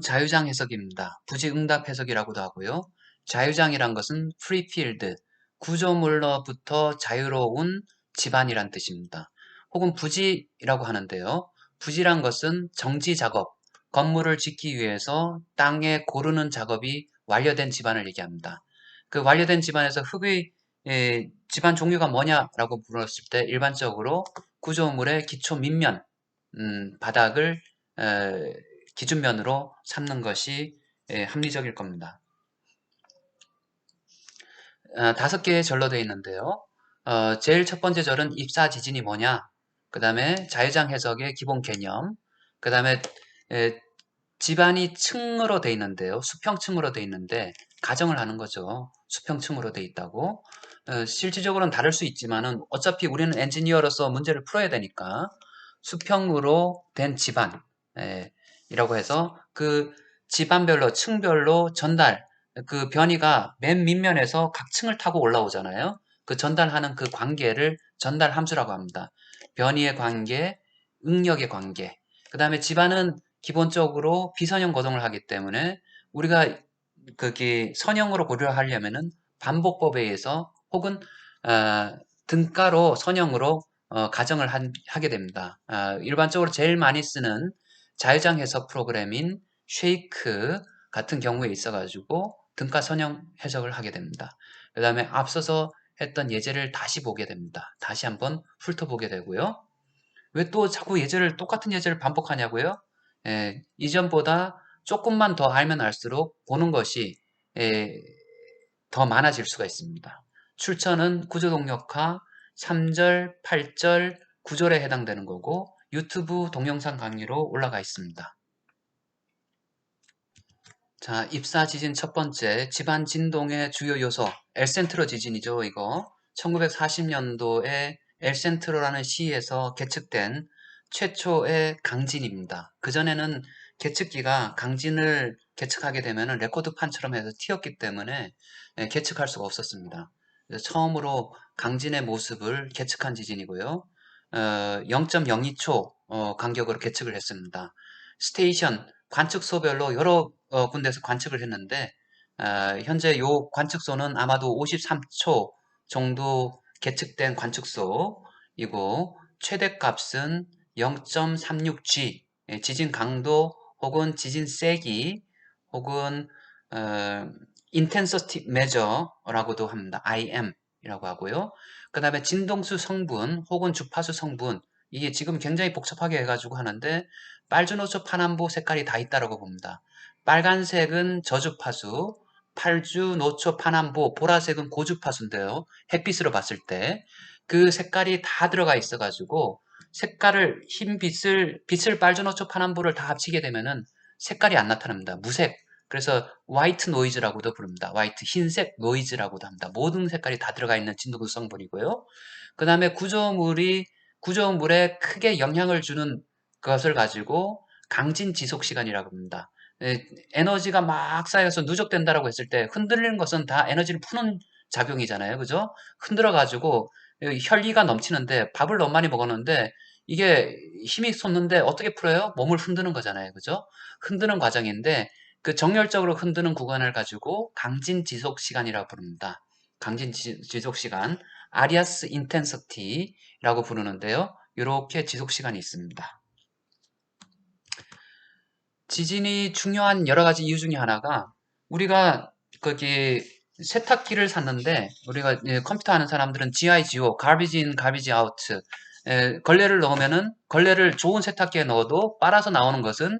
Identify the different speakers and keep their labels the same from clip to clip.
Speaker 1: 자유장 해석입니다. 부지응답 해석이라고도 하고요. 자유장이란 것은 free field, 구조물로부터 자유로운 집안이란 뜻입니다. 혹은 부지라고 하는데요. 부지란 것은 정지 작업, 건물을 짓기 위해서 땅에 고르는 작업이 완료된 집안을 얘기합니다. 그 완료된 집안에서 흙의 집안 종류가 뭐냐라고 물었을 때 일반적으로 구조물의 기초 밑면, 바닥을 기준면으로 삼는 것이 합리적일 겁니다. 5개의 절로 되어 있는데요. 제일 첫 번째 절은 입사 지진이 뭐냐, 그 다음에 자유장 해석의 기본 개념, 그 다음에 집안이 층으로 되어 있는데요. 수평층으로 되어 있는데 가정을 하는 거죠. 수평층으로 되어 있다고. 실질적으로는 다를 수 있지만은 어차피 우리는 엔지니어로서 문제를 풀어야 되니까 수평으로 된 집안 이라고 해서 그 집안별로 층별로 전달, 그 변이가 맨 밑면에서 각 층을 타고 올라오잖아요. 그 전달하는 그 관계를 전달 함수라고 합니다. 변이의 관계, 응력의 관계. 그 다음에 집안은 기본적으로 비선형 거동을 하기 때문에 우리가 그게 선형으로 고려하려면은 반복법에 의해서 혹은 등가로 선형으로 가정을 하게 됩니다. 일반적으로 제일 많이 쓰는 자유장 해석 프로그램인 쉐이크 같은 경우에 있어가지고 등가 선형 해석을 하게 됩니다. 그 다음에 앞서서 했던 예제를 다시 보게 됩니다. 다시 한번 훑어보게 되고요. 왜 또 자꾸 똑같은 예제를 반복하냐고요? 이전보다 조금만 더 알면 알수록 보는 것이 더 많아질 수가 있습니다. 출처는 구조동력화 3절, 8절, 9절에 해당되는 거고 유튜브 동영상 강의로 올라가 있습니다. 자, 입사 지진 첫 번째, 집안 진동의 주요 요소, 엘센트로 지진이죠, 이거. 1940년도에 엘센트로라는 시에서 계측된 최초의 강진입니다. 그전에는 계측기가 강진을 계측하게 되면 레코드판처럼 해서 튀었기 때문에 계측할 수가 없었습니다. 그래서 처음으로 강진의 모습을 계측한 지진이고요. 0.02초 간격으로 계측을 했습니다. 스테이션, 관측소별로 여러 군데에서 관측을 했는데 현재 요 관측소는 아마도 53초 정도 계측된 관측소이고 최대값은 0.36G, 지진 강도 혹은 지진 세기 혹은 Intensity Measure라고도 합니다. IM이라고 하고요. 그 다음에 진동수 성분 혹은 주파수 성분, 이게 지금 굉장히 복잡하게 해가지고 하는데 빨주노초 파남보 색깔이 다 있다라고 봅니다. 빨간색은 저주파수, 팔주노초 파남보, 보라색은 고주파수인데요. 햇빛으로 봤을 때 그 색깔이 다 들어가 있어가지고 색깔을 빛을 빨주노초 파남보를 다 합치게 되면은 색깔이 안 나타납니다. 무색. 그래서 화이트 노이즈라고도 부릅니다. 화이트, 흰색 노이즈라고도 합니다. 모든 색깔이 다 들어가 있는 진동수 성분이고요. 그 다음에 구조물에 크게 영향을 주는 것을 가지고 강진 지속 시간이라고 합니다. 에너지가 막 쌓여서 누적된다라고 했을 때 흔들리는 것은 다 에너지를 푸는 작용이잖아요. 그죠? 흔들어 가지고 혈기가 넘치는데 밥을 너무 많이 먹었는데 이게 힘이 솟는데 어떻게 풀어요? 몸을 흔드는 거잖아요. 그죠? 흔드는 과정인데 그 정열적으로 흔드는 구간을 가지고 강진 지속 시간이라고 부릅니다. 강진 지속 시간, 아리아스 인텐서티라고 부르는데요. 이렇게 지속 시간이 있습니다. 지진이 중요한 여러 가지 이유 중에 하나가 우리가 거기 세탁기를 샀는데 우리가 컴퓨터 하는 사람들은 GIGO, Garbage in, Garbage out 걸레를 넣으면은 걸레를 좋은 세탁기에 넣어도 빨아서 나오는 것은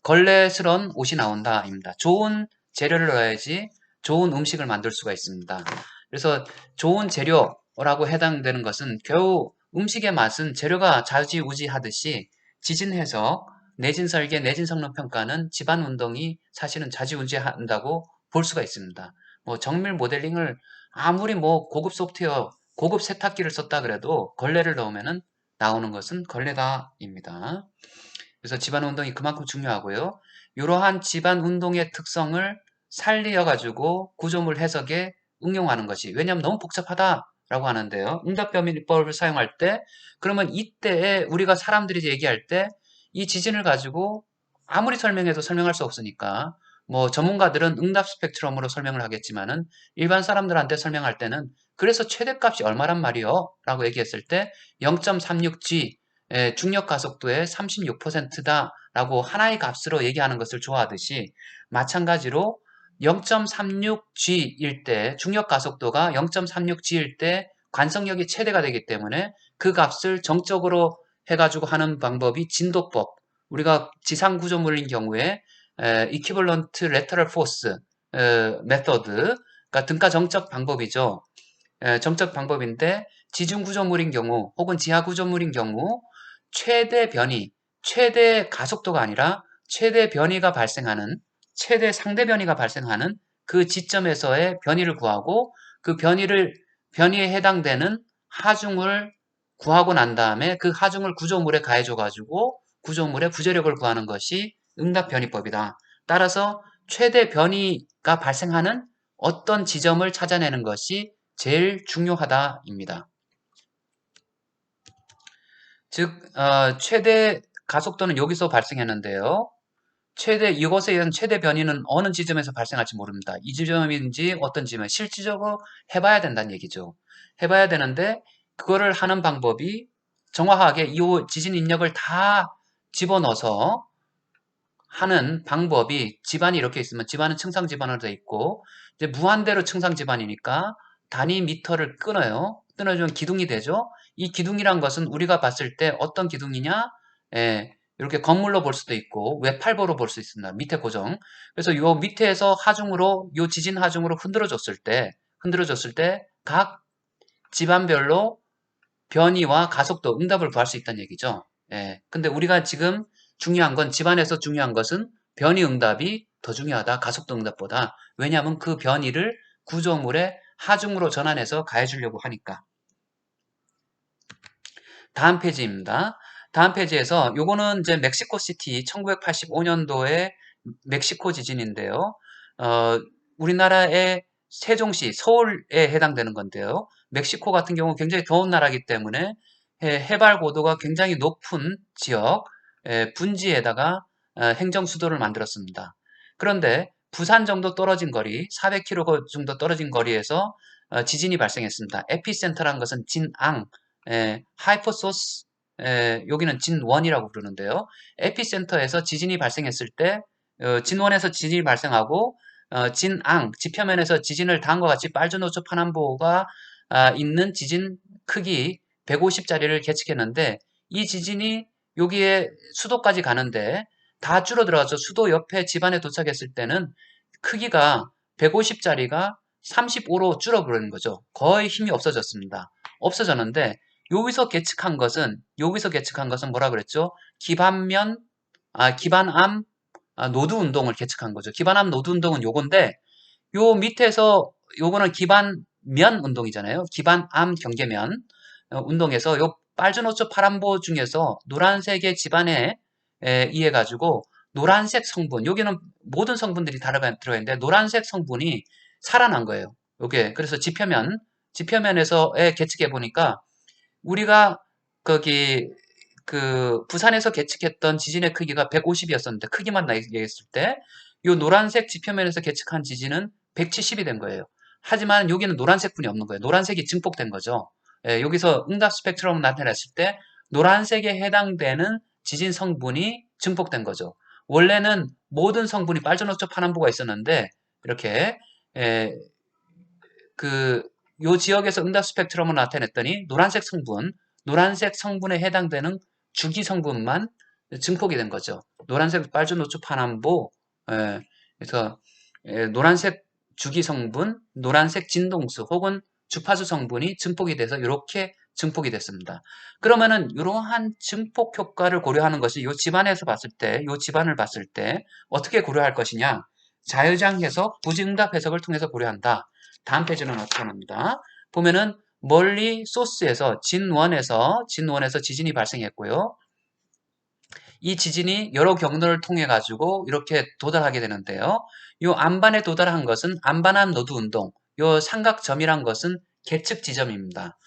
Speaker 1: 걸레스러운 옷이 나온다입니다. 좋은 재료를 넣어야지 좋은 음식을 만들 수가 있습니다. 그래서 좋은 재료라고 해당되는 것은 겨우 음식의 맛은 재료가 좌지우지하듯이 지진 해석, 내진 설계, 내진 성능 평가는 집안 운동이 사실은 좌지우지한다고 볼 수가 있습니다. 뭐 정밀 모델링을 아무리 뭐 고급 소프트웨어, 고급 세탁기를 썼다 그래도 걸레를 넣으면은 나오는 것은 걸레다입니다. 그래서 집안 운동이 그만큼 중요하고요. 이러한 집안 운동의 특성을 살려가지고 구조물 해석에 응용하는 것이, 왜냐하면 너무 복잡하다라고 하는데요. 응답변이법을 사용할 때 그러면 이때에 우리가 사람들이 얘기할 때 이 지진을 가지고 아무리 설명해도 설명할 수 없으니까 뭐 전문가들은 응답 스펙트럼으로 설명을 하겠지만은 일반 사람들한테 설명할 때는 그래서 최대값이 얼마란 말이요? 라고 얘기했을 때 0.36G 중력 가속도의 36%다 라고 하나의 값으로 얘기하는 것을 좋아하듯이 마찬가지로 0.36G일 때 중력 가속도가 0.36G일 때 관성력이 최대가 되기 때문에 그 값을 정적으로 해가지고 하는 방법이 진도법. 우리가 지상 구조물인 경우에 equivalent lateral force 메서드가 등가 정적 방법이죠. 정적 방법인데 지중 구조물인 경우 혹은 지하 구조물인 경우 최대 변이, 최대 가속도가 아니라 최대 변이가 발생하는 최대 상대 변이가 발생하는 그 지점에서의 변이를 구하고 그 변이에 해당되는 하중을 구하고 난 다음에 그 하중을 구조물에 가해줘 가지고 구조물의 부재력을 구하는 것이 응답 변이법이다. 따라서 최대 변이가 발생하는 어떤 지점을 찾아내는 것이 제일 중요하다입니다. 즉 최대 가속도는 여기서 발생했는데요. 이것에 의한 최대 변이는 어느 지점에서 발생할지 모릅니다. 이 지점인지 어떤 지점, 실질적으로 해봐야 된다는 얘기죠. 해봐야 되는데 그거를 하는 방법이 정확하게 이 지진 인력을 다 집어넣어서 하는 방법이 집안이 이렇게 있으면 집안은 층상 집안으로 되어 있고 이제 무한대로 층상 집안이니까 단위 미터를 끊어요. 끊어주면 기둥이 되죠. 이 기둥이란 것은 우리가 봤을 때 어떤 기둥이냐? 예, 이렇게 건물로 볼 수도 있고 외팔보로 볼 수 있습니다. 밑에 고정. 그래서 요 밑에서 하중으로 요 지진 하중으로 흔들어졌을 때 각 집안별로 변이와 가속도, 응답을 구할 수 있다는 얘기죠. 예. 근데 우리가 지금 중요한 건, 집안에서 중요한 것은 변이 응답이 더 중요하다. 가속도 응답보다. 왜냐하면 그 변이를 구조물의 하중으로 전환해서 가해주려고 하니까. 다음 페이지입니다. 다음 페이지에서 요거는 이제 멕시코 시티 1985년도에 멕시코 지진인데요. 우리나라의 세종시, 서울에 해당되는 건데요. 멕시코 같은 경우 굉장히 더운 나라이기 때문에 해발 고도가 굉장히 높은 지역, 분지에다가 행정 수도를 만들었습니다. 그런데 부산 정도 떨어진 거리, 400km 정도 떨어진 거리에서 지진이 발생했습니다. 에피센터라는 것은 진앙, 하이퍼소스, 여기는 진원이라고 부르는데요. 에피센터에서 지진이 발생했을 때 진원에서 지진이 발생하고 진앙, 지표면에서 지진을 다음과 같이 빨주노초 파남보가 있는 지진 크기 150짜리를 계측했는데 이 지진이 여기에 수도까지 가는데 다 줄어들어서 수도 옆에 집안에 도착했을 때는 크기가 150짜리가 35로 줄어버리는 거죠. 거의 힘이 없어졌습니다. 없어졌는데 여기서 계측한 것은 뭐라 그랬죠? 기반암 노드 운동을 계측한 거죠. 기반암 노드 운동은 요건데 요 밑에서 요거는 기반면 운동이잖아요. 기반암 경계면 운동에서 요 빨주노초 파란보 중에서 노란색의 집안에 의해 가지고 노란색 성분, 여기는 모든 성분들이 다 들어가 있는데 노란색 성분이 살아난 거예요. 요게 그래서 지표면에서의 계측해 보니까 우리가 거기 그 부산에서 계측했던 지진의 크기가 150이었었는데 크기만 얘기했을 때 이 노란색 지표면에서 계측한 지진은 170이 된 거예요. 하지만 여기는 노란색분이 없는 거예요. 노란색이 증폭된 거죠. 여기서 응답 스펙트럼을 나타냈을 때 노란색에 해당되는 지진 성분이 증폭된 거죠. 원래는 모든 성분이 빨주노초 파남보가 있었는데 이렇게 에, 요 지역에서 응답 스펙트럼을 나타냈더니 노란색 성분에 해당되는 주기 성분만 증폭이 된 거죠. 노란색 빨주노초 파남보, 그래서 노란색 주기 성분, 노란색 진동수 혹은 주파수 성분이 증폭이 돼서 이렇게 증폭이 됐습니다. 그러면은 이러한 증폭 효과를 고려하는 것이 요 집안을 봤을 때 어떻게 고려할 것이냐? 자유장 해석, 부지응답 해석을 통해서 고려한다. 다음 페이지는 어떻게 합니다. 보면은 멀리 소스에서 진원에서 지진이 발생했고요. 이 지진이 여러 경로를 통해 가지고 이렇게 도달하게 되는데요. 이 안반에 도달한 것은 안반암 노드 운동, 이 삼각점이란 것은 계측 지점입니다.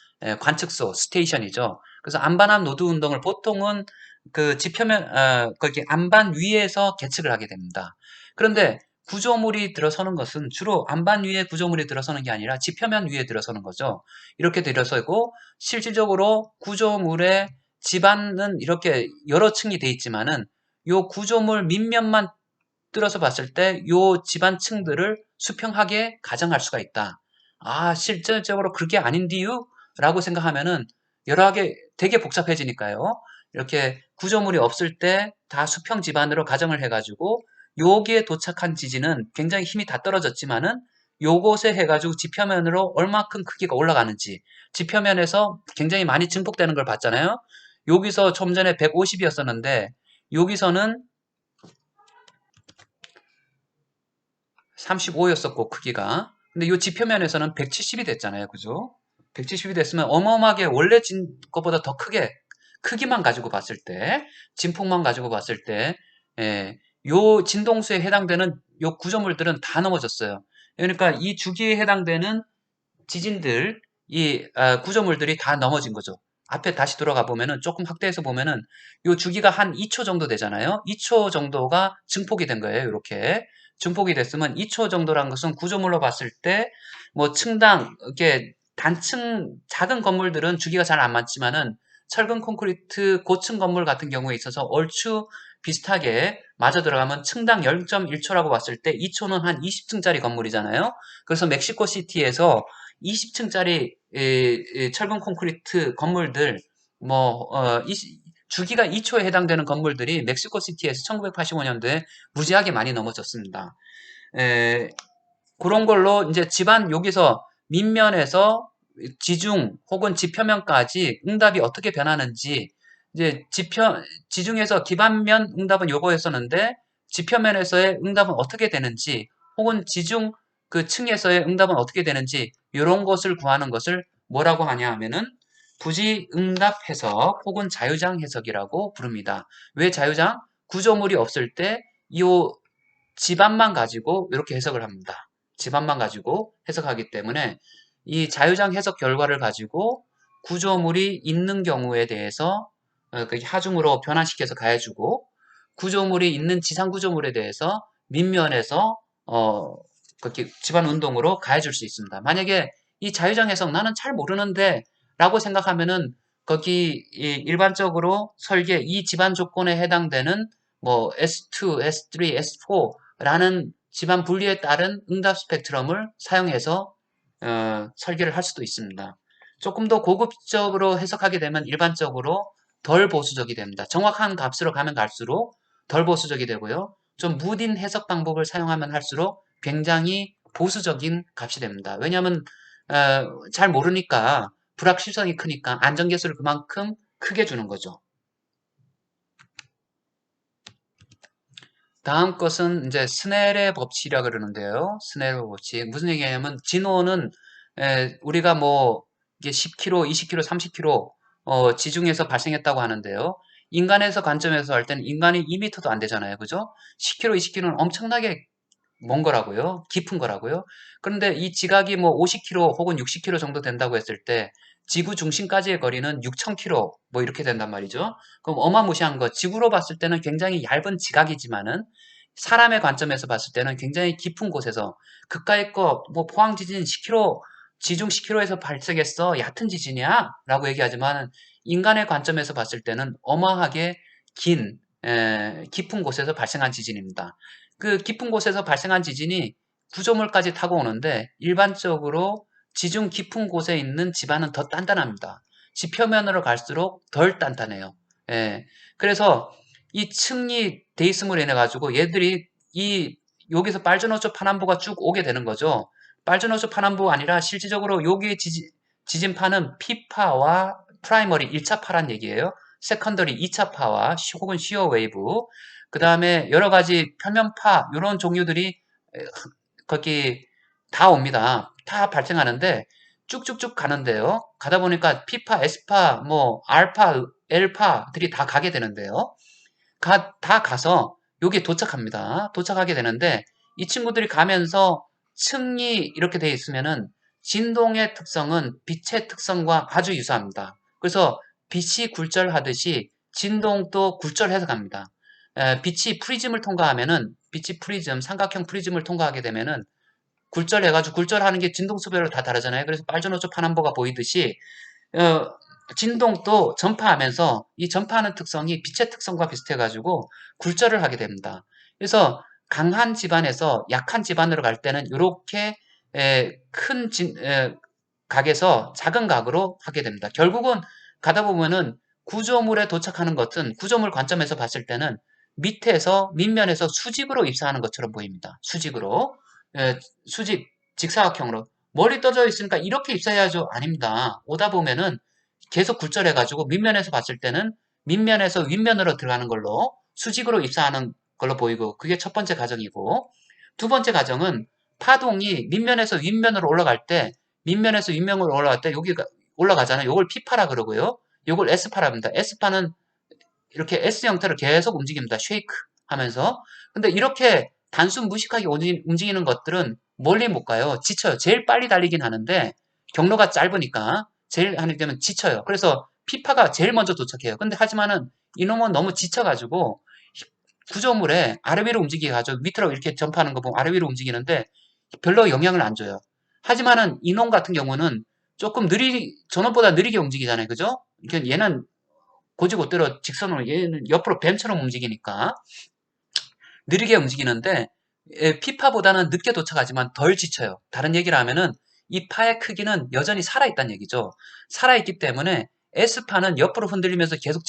Speaker 1: 관측소, 스테이션이죠. 그래서 안반암 노드 운동을 보통은 그 지표면 거기 안반 위에서 계측을 하게 됩니다. 그런데 구조물이 들어서는 것은 주로 안반 위에 구조물이 들어서는 게 아니라 지표면 위에 들어서는 거죠. 이렇게 들어서고 실질적으로 구조물의 지반은 이렇게 여러 층이 돼 있지만은 요 구조물 밑면만 뚫어서 봤을 때 요 지반층들을 수평하게 가정할 수가 있다. 아, 실질적으로 그게 아닌디유? 라고 생각하면은 여러 개 되게 복잡해지니까요. 이렇게 구조물이 없을 때 다 수평 지반으로 가정을 해가지고 여기에 도착한 지진은 굉장히 힘이 다 떨어졌지만은 요곳에 해가지고 지표면으로 얼마큼 크기가 올라가는지 지표면에서 굉장히 많이 증폭되는 걸 봤잖아요. 여기서 좀 전에 150이었었는데 여기서는 35였었고 크기가 근데 이 지표면에서는 170이 됐잖아요. 그죠? 170이 됐으면 어마어마하게 원래 진 것보다 더 크게 크기만 가지고 봤을 때 진폭만 가지고 봤을 때 예, 요 진동수에 해당되는 요 구조물들은 다 넘어졌어요. 그러니까 이 주기에 해당되는 지진들 이 구조물들이 다 넘어진 거죠. 앞에 다시 돌아가 보면은 조금 확대해서 보면은 요 주기가 한 2초 정도 되잖아요. 2초 정도가 증폭이 된 거예요. 이렇게 증폭이 됐으면 2초 정도란 것은 구조물로 봤을 때 뭐 층당 이렇게 단층 작은 건물들은 주기가 잘 안 맞지만은 철근 콘크리트 고층 건물 같은 경우에 있어서 얼추 비슷하게 맞아 들어가면 층당 0.1초라고 봤을 때 2초는 한 20층짜리 건물이잖아요. 그래서 멕시코 시티에서 20층짜리 철근 콘크리트 건물들 뭐 주기가 2초에 해당되는 건물들이 멕시코시티에서 1985년도에 무지하게 많이 넘어졌습니다. 에, 그런 걸로 이제 집안 여기서 밑면에서 지중 혹은 지표면까지 응답이 어떻게 변하는지 이제 지중에서 기반면 응답은 요거였었는데 지표면에서의 응답은 어떻게 되는지 혹은 지중 그 층에서의 응답은 어떻게 되는지 이런 것을 구하는 것을 뭐라고 하냐 하면은 부지응답 해석 혹은 자유장 해석이라고 부릅니다. 왜 자유장? 구조물이 없을 때 이 집안만 가지고 이렇게 해석을 합니다. 집안만 가지고 해석하기 때문에 이 자유장 해석 결과를 가지고 구조물이 있는 경우에 대해서 그 하중으로 변환시켜서 가해주고 구조물이 있는 지상 구조물에 대해서 밑면에서 그렇게 집안 운동으로 가해줄 수 있습니다. 만약에 이 자유장 해석 나는 잘 모르는데 라고 생각하면은 거기 일반적으로 설계 이 집안 조건에 해당되는 뭐 S2, S3, S4라는 집안 분리에 따른 응답 스펙트럼을 사용해서 설계를 할 수도 있습니다. 조금 더 고급적으로 해석하게 되면 일반적으로 덜 보수적이 됩니다. 정확한 값으로 가면 갈수록 덜 보수적이 되고요. 좀 무딘 해석 방법을 사용하면 할수록 굉장히 보수적인 값이 됩니다. 왜냐하면 잘 모르니까 불확실성이 크니까 안전계수를 그만큼 크게 주는 거죠. 다음 것은 이제 스넬의 법칙이라 그러는데요. 스넬의 법칙. 무슨 얘기냐면 진호는 우리가 뭐 이게 10km, 20km, 30km 지중해에서 발생했다고 하는데요. 인간에서 관점에서 할 때는 인간이 2m도 안 되잖아요. 그죠? 10km, 20km는 엄청나게 먼 거라고요. 깊은 거라고요. 그런데 이 지각이 뭐 50km 혹은 60km 정도 된다고 했을 때 지구 중심까지의 거리는 6000km 뭐 이렇게 된단 말이죠. 그럼 어마무시한 거. 지구로 봤을 때는 굉장히 얇은 지각이지만은 사람의 관점에서 봤을 때는 굉장히 깊은 곳에서 그까이 거 뭐 포항 지진 10km 지중 10km에서 발생했어. 얕은 지진이야. 라고 얘기하지만 인간의 관점에서 봤을 때는 어마하게 깊은 곳에서 발생한 지진입니다. 그 깊은 곳에서 발생한 지진이 구조물까지 타고 오는데 일반적으로 지중 깊은 곳에 있는 지반은 더 단단합니다. 지표면으로 갈수록 덜 단단해요. 예. 그래서 이 층이 돼 있음으로 인해 가지고 얘들이 이 여기서 빨주노초 파남보가 쭉 오게 되는 거죠. 빨주노초 파남보가 아니라 실질적으로 여기에 지진파는 P파와 프라이머리 1차 파란 얘기예요. 세컨더리 2차 파와 혹은 시어 웨이브 그 다음에 여러 가지 표면파 이런 종류들이 거기 다 옵니다. 다 발생하는데 쭉쭉쭉 가는데요. 가다 보니까 P파, S파, 뭐 R파, L파들이 다 가게 되는데요. 다 가서 여기에 도착합니다. 도착하게 되는데 이 친구들이 가면서 층이 이렇게 되어 있으면은 진동의 특성은 빛의 특성과 아주 유사합니다. 그래서 빛이 굴절하듯이 진동도 굴절 해석합니다. 빛이 프리즘을 통과하면은 빛이 프리즘, 삼각형 프리즘을 통과하게 되면은 굴절해가지고 굴절하는 게 진동 수별로 다 다르잖아요. 그래서 빨주노초 파남보가 보이듯이 어, 진동도 전파하면서 이 전파하는 특성이 빛의 특성과 비슷해가지고 굴절을 하게 됩니다. 그래서 강한 집안에서 약한 집안으로 갈 때는 이렇게 큰 각에서 작은 각으로 하게 됩니다. 결국은 가다 보면은 구조물에 도착하는 것은 구조물 관점에서 봤을 때는 밑에서 밑면에서 수직으로 입사하는 것처럼 보입니다. 수직으로 수직 직사각형으로 멀리 떠져 있으니까 이렇게 입사해야죠. 아닙니다. 오다 보면은 계속 굴절해가지고 밑면에서 봤을 때는 밑면에서 윗면으로 들어가는 걸로 수직으로 입사하는 걸로 보이고 그게 첫 번째 가정이고 두 번째 가정은 파동이 밑면에서 윗면으로 올라갈 때 밑면에서 윗면으로 올라갈 때 여기가 올라가잖아요. 요걸 P파라 그러고요. 요걸 S파라 합니다. S파는 이렇게 S 형태로 계속 움직입니다. 쉐이크 하면서. 근데 이렇게 단순 무식하게 움직이는 것들은 멀리 못 가요. 지쳐요. 제일 빨리 달리긴 하는데 경로가 짧으니까 제일 하게 되면 지쳐요. 그래서 피파가 제일 먼저 도착해요. 근데 하지만은 이놈은 너무 지쳐가지고 구조물에 아래 위로 움직여가지고 밑으로 이렇게 점프하는 거 보면 아래 위로 움직이는데 별로 영향을 안 줘요. 하지만은 이놈 같은 경우는 조금 전원보다 느리게 움직이잖아요. 그죠? 그러니까 얘는 고지고대로 직선으로 얘는 옆으로 뱀처럼 움직이니까 느리게 움직이는데 피파보다는 늦게 도착하지만 덜 지쳐요. 다른 얘기를 하면은 이 파의 크기는 여전히 살아있다는 얘기죠. 살아있기 때문에 S파는 옆으로 흔들리면서 계속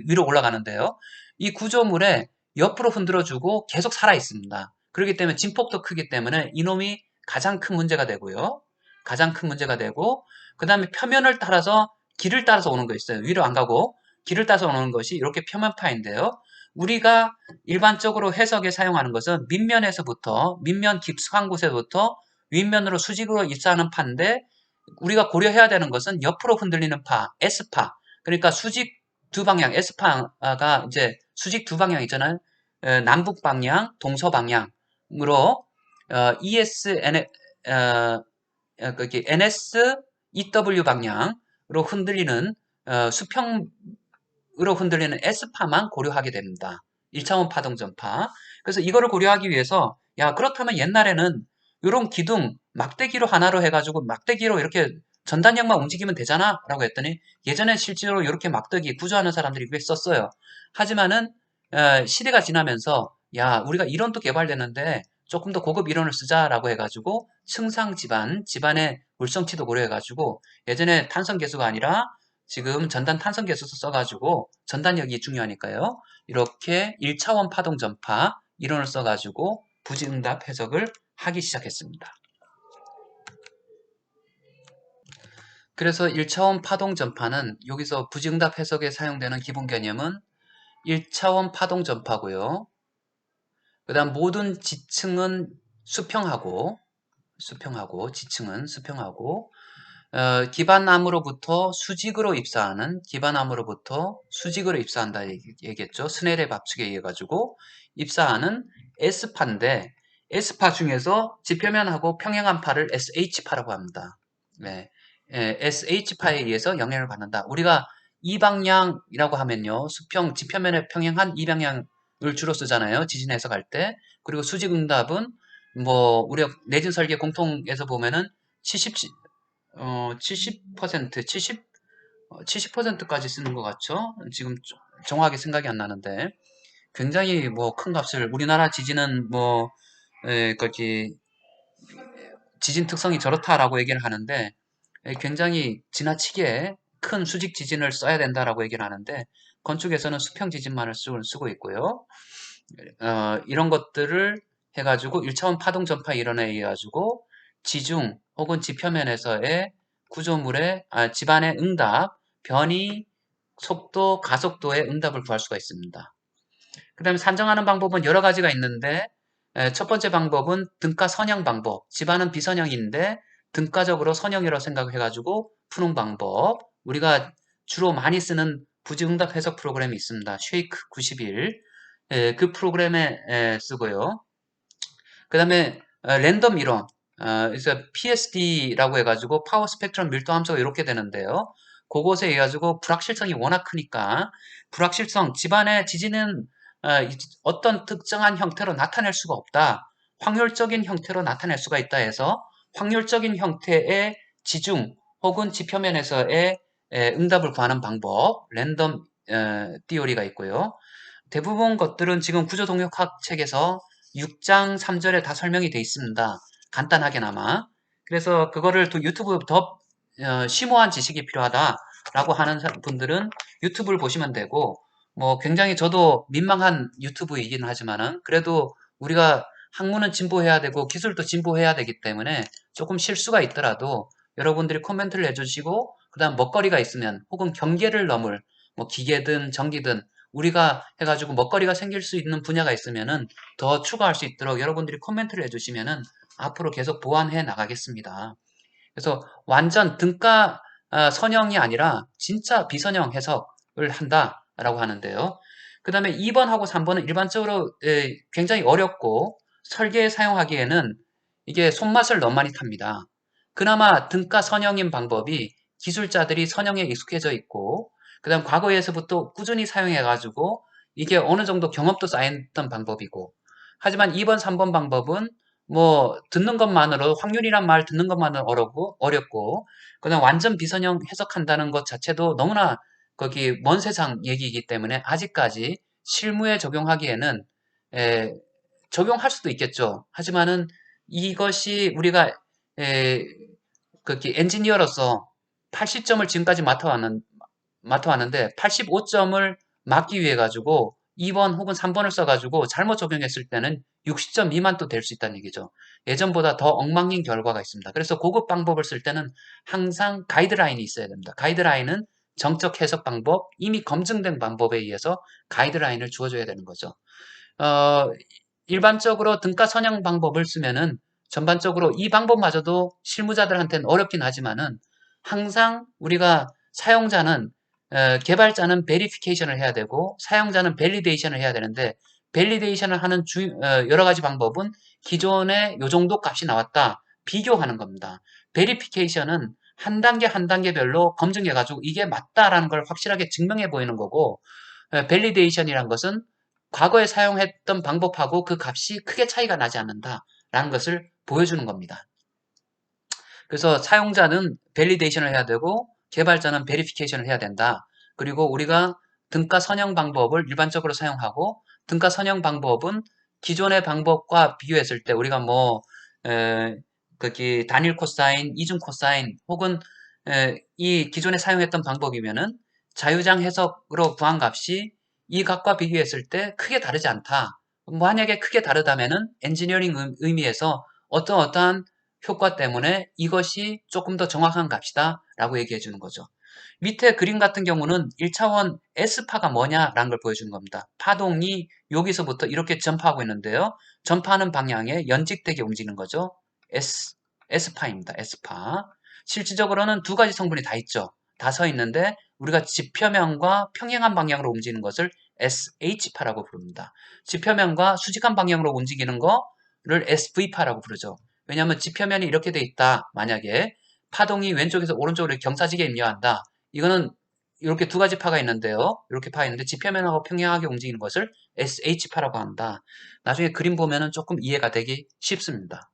Speaker 1: 위로 올라가는데요. 이 구조물에 옆으로 흔들어주고 계속 살아있습니다. 그렇기 때문에 진폭도 크기 때문에 이놈이 가장 큰 문제가 되고요. 가장 큰 문제가 되고 그 다음에 표면을 따라서 길을 따라서 오는 거 있어요. 위로 안 가고 길을 따라서 오는 것이 이렇게 표면파인데요. 우리가 일반적으로 해석에 사용하는 것은 밑면에서부터 밑면 깊숙한 곳에부터 윗면으로 수직으로 입사하는 파인데 우리가 고려해야 되는 것은 옆으로 흔들리는 파, S파. 그러니까 수직 두 방향, S파가 이제 수직 두 방향 있잖아요. 남북 방향, 동서 방향으로 ESN, NS, EW 방향으로 흔들리는 수평 으로 흔들리는 S파만 고려하게 됩니다. 1차원 파동 전파. 그래서 이거를 고려하기 위해서 야 그렇다면 옛날에는 이런 기둥 막대기로 하나로 해가지고 막대기로 이렇게 전단역만 움직이면 되잖아 라고 했더니 예전에 실제로 이렇게 막대기 구조하는 사람들이 꽤 썼어요. 하지만은 시대가 지나면서 야 우리가 이론도 개발되는데 조금 더 고급 이론을 쓰자라고 해가지고 층상 집안의 물성치도 고려해가지고 예전에 탄성 계수가 아니라 지금 전단 탄성 계수소 써가지고 전단력이 중요하니까요. 이렇게 1차원 파동 전파 이론을 써가지고 부지응답 해석을 하기 시작했습니다. 그래서 1차원 파동 전파는 여기서 부지응답 해석에 사용되는 기본 개념은 1차원 파동 전파고요. 그 다음 모든 지층은 수평하고 지층은 수평하고 기반암으로부터 수직으로 입사한다 얘기했죠. 스넬의 법칙에 의해 가지고 입사하는 S파인데 S파 중에서 지표면하고 평행한파를 SH파라고 합니다. 네. SH파에 의해서 영향을 받는다. 우리가 이 방향이라고 하면요. 지표면에 평행한 이 방향을 주로 쓰잖아요. 지진 해석할 때. 그리고 수직응답은 뭐 우리가 내진 설계 공통에서 보면은 70%, 70%까지 쓰는 것 같죠? 지금 정확하게 생각이 안 나는데 굉장히 뭐 큰 값을 우리나라 지진은 뭐 거기 지진 특성이 저렇다라고 얘기를 하는데 굉장히 지나치게 큰 수직 지진을 써야 된다라고 얘기를 하는데 건축에서는 수평 지진만을 쓰고 있고요. 이런 것들을 해가지고 1차원 파동 전파 이론에 의해 가지고 지중 혹은 지표면에서의 구조물의 집안의 응답, 변이, 속도, 가속도의 응답을 구할 수가 있습니다. 그 다음에 산정하는 방법은 여러 가지가 있는데 첫 번째 방법은 등가 선형 방법. 집안은 비선형인데 등가적으로 선형이라고 생각해가지고 푸는 방법. 우리가 주로 많이 쓰는 부지응답 해석 프로그램이 있습니다. 쉐이크 91. 그 프로그램에 쓰고요. 그 다음에 랜덤 이론. 그래서 PSD라고 해가지고 파워 스펙트럼 밀도 함수가 이렇게 되는데요. 그것에 의해 가지고 불확실성이 워낙 크니까 불확실성, 집안의 지진은 어떤 특정한 형태로 나타낼 수가 없다. 확률적인 형태로 나타낼 수가 있다 해서 확률적인 형태의 지중 혹은 지표면에서의 응답을 구하는 방법, 랜덤 띠오리가 있고요. 대부분 것들은 지금 구조동력학 책에서 6장 3절에 다 설명이 되어 있습니다. 간단하게나마. 그래서 그거를 또 유튜브 더 심오한 지식이 필요하다라고 하는 분들은 유튜브를 보시면 되고, 뭐 굉장히 저도 민망한 유튜브이긴 하지만은 그래도 우리가 학문은 진보해야 되고 기술도 진보해야 되기 때문에 조금 실수가 있더라도 여러분들이 코멘트를 해주시고 그다음 먹거리가 있으면 혹은 경계를 넘을 뭐 기계든 전기든 우리가 해가지고 먹거리가 생길 수 있는 분야가 있으면은 더 추가할 수 있도록 여러분들이 코멘트를 해주시면은 앞으로 계속 보완해 나가겠습니다. 그래서 완전 등가 선형이 아니라 진짜 비선형 해석을 한다라고 하는데요. 그 다음에 2번하고 3번은 일반적으로 굉장히 어렵고 설계에 사용하기에는 이게 손맛을 너무 많이 탑니다. 그나마 등가 선형인 방법이 기술자들이 선형에 익숙해져 있고 그 다음 과거에서부터 꾸준히 사용해가지고 이게 어느 정도 경험도 쌓였던 방법이고 하지만 2번, 3번 방법은 뭐 듣는 것만으로 확률이란 말 듣는 것만으로 어렵고 그다음 완전 비선형 해석한다는 것 자체도 너무나 거기 먼 세상 얘기이기 때문에 아직까지 실무에 적용하기에는 에, 적용할 수도 있겠죠. 하지만은 이것이 우리가 에, 거기 엔지니어로서 80점을 지금까지 맡아왔는데 85점을 막기 위해 가지고 2번 혹은 3번을 써가지고 잘못 적용했을 때는 60점 미만도 될 수 있다는 얘기죠. 예전보다 더 엉망인 결과가 있습니다. 그래서 고급 방법을 쓸 때는 항상 가이드라인이 있어야 됩니다. 가이드라인은 정적 해석 방법, 이미 검증된 방법에 의해서 가이드라인을 주어줘야 되는 거죠. 어, 일반적으로 등가 선형 방법을 쓰면은 전반적으로 이 방법마저도 실무자들한테는 어렵긴 하지만은 항상 우리가 사용자는 개발자는 베리피케이션을 해야 되고 사용자는 밸리데이션을 해야 되는데 밸리데이션을 하는 여러 가지 방법은 기존에 요 정도 값이 나왔다 비교하는 겁니다. 베리피케이션은 한 단계 한 단계별로 검증해가지고 이게 맞다라는 걸 확실하게 증명해 보이는 거고 밸리데이션이란 것은 과거에 사용했던 방법하고 그 값이 크게 차이가 나지 않는다라는 것을 보여주는 겁니다. 그래서 사용자는 밸리데이션을 해야 되고 개발자는 베리피케이션을 해야 된다. 그리고 우리가 등가 선형 방법을 일반적으로 사용하고 등가 선형 방법은 기존의 방법과 비교했을 때 우리가 뭐 거기 단일 코사인, 이중 코사인 혹은 이 기존에 사용했던 방법이면은 자유장 해석으로 구한 값이 이 값과 비교했을 때 크게 다르지 않다. 만약에 크게 다르다면은 엔지니어링 의미에서 어떠한 효과 때문에 이것이 조금 더 정확한 값이다 라고 얘기해 주는 거죠. 밑에 그림 같은 경우는 1차원 S파가 뭐냐라는 걸 보여주는 겁니다. 파동이 여기서부터 이렇게 전파하고 있는데요. 전파하는 방향에 연직되게 움직이는 거죠. S파입니다. S파. 실질적으로는 두 가지 성분이 다 있죠. 다 서 있는데 우리가 지표면과 평행한 방향으로 움직이는 것을 SH파라고 부릅니다. 지표면과 수직한 방향으로 움직이는 거를 SV파라고 부르죠. 왜냐하면 지표면이 이렇게 돼 있다. 만약에 파동이 왼쪽에서 오른쪽으로 경사지게 임려한다. 이거는 이렇게 두 가지 파가 있는데요. 이렇게 파가 있는데 지표면하고 평행하게 움직이는 것을 SH파라고 한다. 나중에 그림 보면은 조금 이해가 되기 쉽습니다.